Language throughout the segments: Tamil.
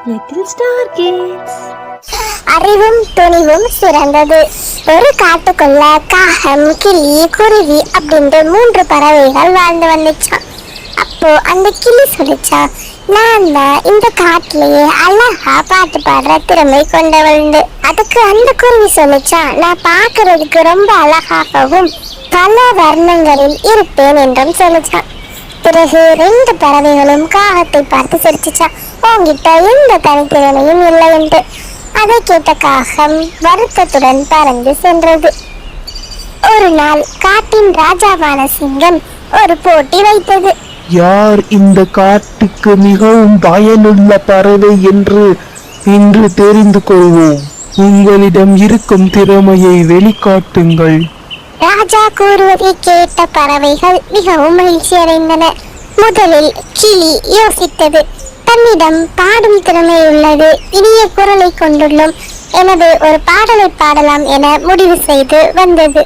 Little star kids. அறிவும் துணிவும் சிறந்தது. ஒரு காட்டுக்குள்ள காகம், கிளி, குருவி அப்படின்ற 3 பறவைகள் வாழ்ந்து வந்துச்சான். அப்போ அந்த கிளி சொல்லிச்சான், நான் தான் இந்த காட்டிலேயே அழகா பாட்டு பாடுற திறமை கொண்டவள்ண்டு. அதுக்கு அந்த குருவி சொல்லிச்சான், நான் பார்க்கறதுக்கு ரொம்ப அழகாகவும் பல வர்ணங்களில் இருப்பேன் என்றும் சொல்லிச்சான். பிறகு 2 பறவைகளும் காகத்தை பார்த்து சிரிச்சுச்சான், உன்கிட்ட எந்த தனித்திறமையும் இல்லை என்று. அதை கேட்ட காகம் வருத்தத்துடன் பறந்து சென்றது. ஒரு நாள் காட்டின் ராஜாவான சிங்கம் ஒரு போட்டி வைத்தது. யார் இந்த காட்டுக்கு மிகவும் பயனுள்ள பறவை என்று இன்று தெரிந்து கொள்வோம். உங்களிடம் இருக்கும் திறமையை வெளிக்காட்டுங்கள். ராஜா கூறுவதை கேட்ட பறவைகள் மிகவும் மகிழ்ச்சி அடைந்தன. முதலில் கிளி யோசித்தது, தன்னிடம் பாடும் திறமை உள்ளது, இனிய குரலை கொண்டுள்ளோம், எனவே ஒரு பாடலை பாடலாம் என முடிவு செய்து வந்தது.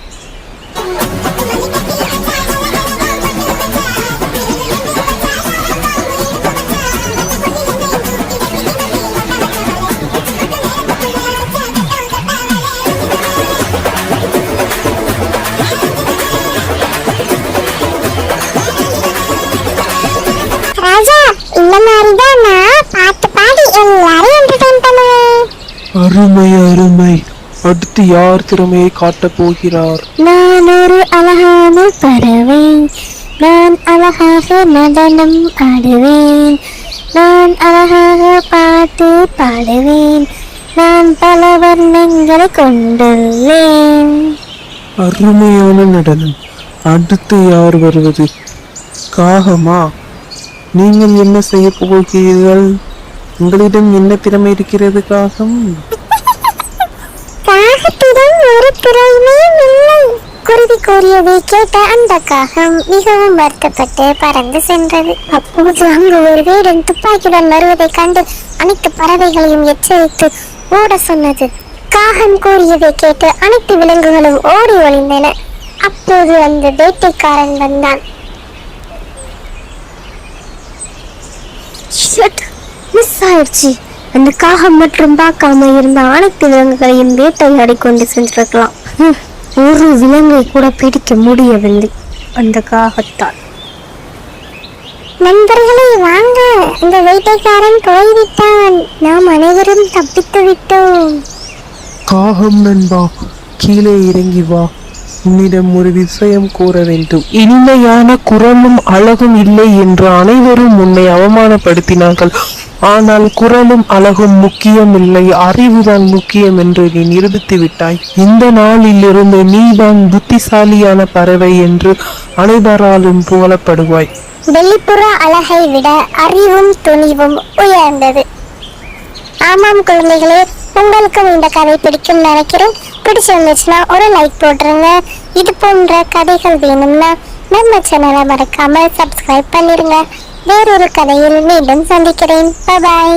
ராஜா, இந்த மாதிரிதான் நான் பாட்டு பாடி எல்லாரும் என்டர்டெயின் பண்ணுவேன். அருமை அருமை. அடுத்து யார் திறமையை காட்டப் போகிறார்? நான் ஒரு அழகான பறவை, நான் அழகாக நடனம் ஆடுவேன், நான் அழகாக பாட்டு பாடுவேன், நான் பல வர்ணங்களை கொண்டுள்ளேன். அருமையான நடனம். அடுத்து யார் வருவது? காகமா, நீங்கள் என்ன செய்ய போகிறீர்கள்? உங்களிடம் என்ன திறமை இருக்கிறது காகம்? காகத்திடம் ஒரு திறமையும் இல்லை. குருவி கூறியதை கேட்ட அந்த காகம் மிகவும் வருத்தப்பட்டு பறந்து சென்றது. அப்போது அங்கு ஒரு வேடன் துப்பாக்கியுடன் வருவதை கண்டு அனைத்து பறவைகளையும் எச்சரித்து ஓட சொன்னது. காகம் கூறியதை கேட்டு அனைத்து விலங்குகளும் ஓடி ஒளிந்தன. அப்போது அந்த வேட்டைக்காரன் வந்தான். மிஸ் ஆயிடுச்சு. அந்த காகம் மற்றும் பார்க்காம இருந்த அனைத்து விலங்குகளையும் வேட்டையாடி கொண்டு சென்றிருக்கலாம். ஒரு விலங்கை கூட பிடிக்க முடியவில்லை அந்த காகத்தால். நண்பர்களே வாங்க, அந்த வேட்டைக்காரன் போய்விட்டான், நாம் அனைவரும் தப்பித்து விட்டோம். காகம் நண்பா, கீழே இறங்கி வா. உன்னிடம் ஒரு விஷயம் கூற வேண்டும். இனிமையான குரலும் அழகும் இல்லை என்று அனைவரும் உன்னை அவமானப்படுத்தினார்கள். ஆனால் குரலும் அழகும் முக்கியம் இல்லை, அறிவுதான் முக்கியம் என்று நீ நிரூபித்து விட்டாய். இந்த நாளில் இருந்து நீதான் புத்திசாலியான பறவை என்று அனைவராலும் புகழப்படுவாய். வெளிப்புற அழகை விட அறிவும் துணிவும் உயர்ந்தது. ஆமாம் குழந்தைகளே, உங்களுக்கும் இந்த கதை பிடிக்கும் நினைக்கிறேன். பிடிச்சிருந்துச்சுன்னா ஒரு லைக் போட்டுருங்க. இது போன்ற கதைகள் வேணும்னா நம்ம சேனலை மறக்காம சப்ஸ்கிரைப் பண்ணிருங்க. வேறொரு கதையில் மீண்டும் சந்திக்கிறேன். பாய்.